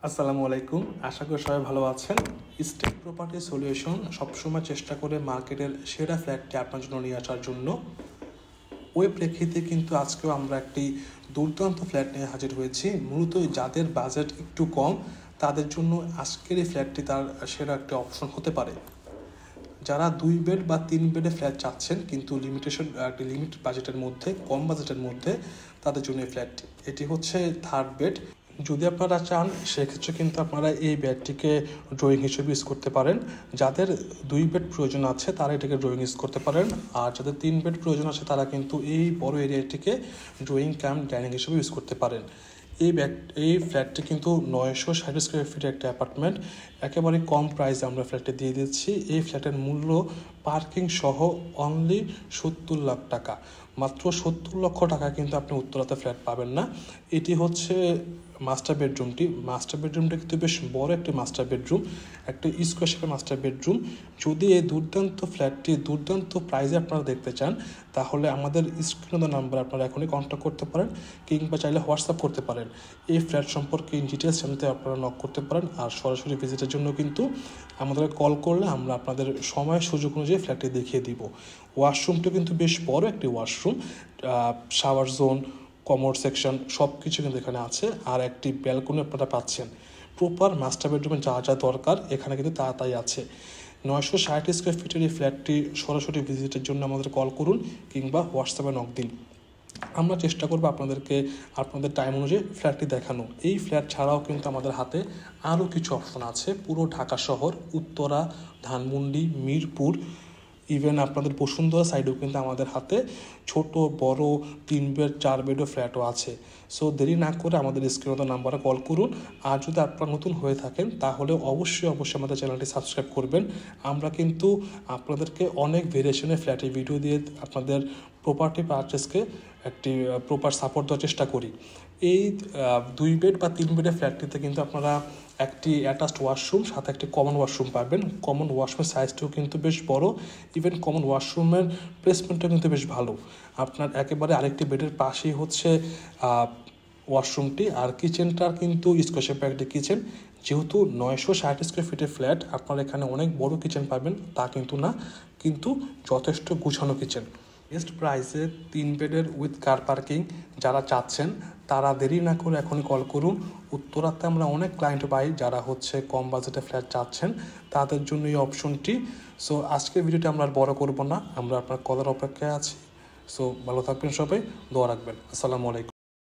আসসালামু আলাইকুম, আশা করি সবাই ভালো আছেন। স্টেট প্রপার্টি সলিউশন সবসময় চেষ্টা করে মার্কেটের সেরা ফ্ল্যাটটি আপনার জন্য নিয়ে আসার জন্য। ওই প্রেক্ষিতে কিন্তু আজকেও আমরা একটি দুর্দান্ত ফ্ল্যাট নিয়ে হাজির হয়েছি। মূলত যাদের বাজেট একটু কম তাদের জন্য আজকের এই ফ্ল্যাটটি তার সেরা একটি অপশন হতে পারে। যারা 2 বেড বা 3 বেডে ফ্ল্যাট চাচ্ছেন কিন্তু একটি লিমিট বাজেটের মধ্যে, কম বাজেটের মধ্যে, তাদের জন্য এই ফ্ল্যাটটি। এটি হচ্ছে 3rd বেড। যদি আপনারা চান সেক্ষেত্রে কিন্তু আপনারা এই বেডটিকে ড্রয়িং হিসেবে ইউজ করতে পারেন। যাদের 2 বেড প্রয়োজন আছে তারা এটাকে ড্রয়িং ইউজ করতে পারেন, আর যাদের 3 বেড প্রয়োজন আছে তারা কিন্তু এই বড় এরিয়াটিকে ড্রয়িং কাম ডাইনিং হিসেবে ইউজ করতে পারেন। এই ফ্ল্যাটটি কিন্তু 960 স্কোয়ার ফিটের একটা অ্যাপার্টমেন্ট। একেবারে কম প্রাইসে আমরা ফ্ল্যাটটি দিয়ে দিচ্ছি। এই ফ্ল্যাটের মূল্য পার্কিং সহ অনলি 70 লাখ টাকা। মাত্র 70 লক্ষ টাকা কিন্তু আপনি উত্তরাতে ফ্ল্যাট পাবেন না। এটি হচ্ছে মাস্টার বেডরুমটা কিন্তু বেশ বড় একটি মাস্টার বেডরুম, একটা স্কোয়ার শেপের মাস্টার বেডরুম। যদি এই দুর্দান্ত ফ্ল্যাটটি দুর্দান্ত প্রাইসে আপনারা দেখতে চান তাহলে আমাদের স্ক্রিনে নাম্বার আপনারা এখনই কন্ট্যাক্ট করতে পারেন, কিংবা চাইলে হোয়াটসঅ্যাপ করতে পারেন। এই ফ্ল্যাট সম্পর্কে ডিটেলস জানতে আপনারা নক করতে পারেন, আর সরাসরি ভিজিটের জন্য কিন্তু আমাদের কল করলে আমরা আপনাদের সময় সুযোগ অনুযায়ী ফ্ল্যাটটি দেখিয়ে দিব। ওয়াশরুমটা কিন্তু বেশ বড় একটি washroom, shower zone, commode section সব কিছু কিন্তু এখানে আছে, আর একটি ব্যালকনি আপনারা পাচ্ছেন। প্রপার মাস্টার বেডরুমে যা যা দরকার এখানে কিন্তু তাই আছে। 960 স্কোয়ার ফিটের এই ফ্ল্যাটটি সরাসরি ভিজিটের জন্য আমাদের কল করুন কিংবা হোয়াটসঅ্যাপে নক দিন। আমরা চেষ্টা করবো আপনাদেরকে আপনাদের টাইম অনুযায়ী ফ্ল্যাটটি দেখানো। এই ফ্ল্যাট ছাড়াও কিন্তু আমাদের হাতে আরও কিছু অপশন আছে পুরো ঢাকা শহর, উত্তরা, ধানমন্ডি, মিরপুর, ইভেন আপনাদের বসুন্ধরা সাইডেও কিন্তু আমাদের হাতে ছোট বড় 3 বেড 4 বেডও ফ্ল্যাটও আছে। সো দেরি না করে আমাদের স্ক্রিনে নাম্বারে কল করুন। আর যদি আপনারা নতুন হয়ে থাকেন তাহলে অবশ্যই আমাদের চ্যানেলটি সাবস্ক্রাইব করবেন। আমরা কিন্তু আপনাদেরকে অনেক ভেরিয়েশনের ফ্ল্যাটের ভিডিও দিয়ে আপনাদের প্রপার্টি পারচেসকে একটি প্রপার সাপোর্ট দেওয়ার চেষ্টা করি। এই 2 বেড বা 3 বেডের ফ্ল্যাটটিতে কিন্তু আপনারা একটি অ্যাটাচড ওয়াশরুম সাথে একটি কমন ওয়াশরুম পাবেন। কমন ওয়াশরুমের সাইজটাও কিন্তু বেশ বড়, ইভেন কমন ওয়াশরুমের প্লেসমেন্টটাও কিন্তু বেশ ভালো। আপনার একেবারে আরেকটি বেডের পাশেই হচ্ছে ওয়াশরুমটি, আর কিচেনটার কিন্তু স্কোয়ার শেপের একটি কিচেন। যেহেতু 960 স্কোয়ার ফিটের ফ্ল্যাট, আপনারা এখানে অনেক বড় কিচেন পাবেন তা কিন্তু না, কিন্তু যথেষ্ট গুছানো কিচেন। বেস্ট প্রাইসে 3 বেডের উইথ কার পার্কিং যারা চাচ্ছেন তারা দেরি না করে এখনই কল করুন। উত্তরাতে আমরা অনেক ক্লায়েন্ট পাই যারা হচ্ছে কম বাজেটে ফ্ল্যাট চাচ্ছেন, তাদের জন্য এই অপশনটি। সো আজকের ভিডিওটি আমরা আর বড় করব না, আমরা আপনার কলের অপেক্ষায় আছি। সো ভালো থাকবেন সবাই, দোয়া রাখবেন। আসসালামু আলাইকুম।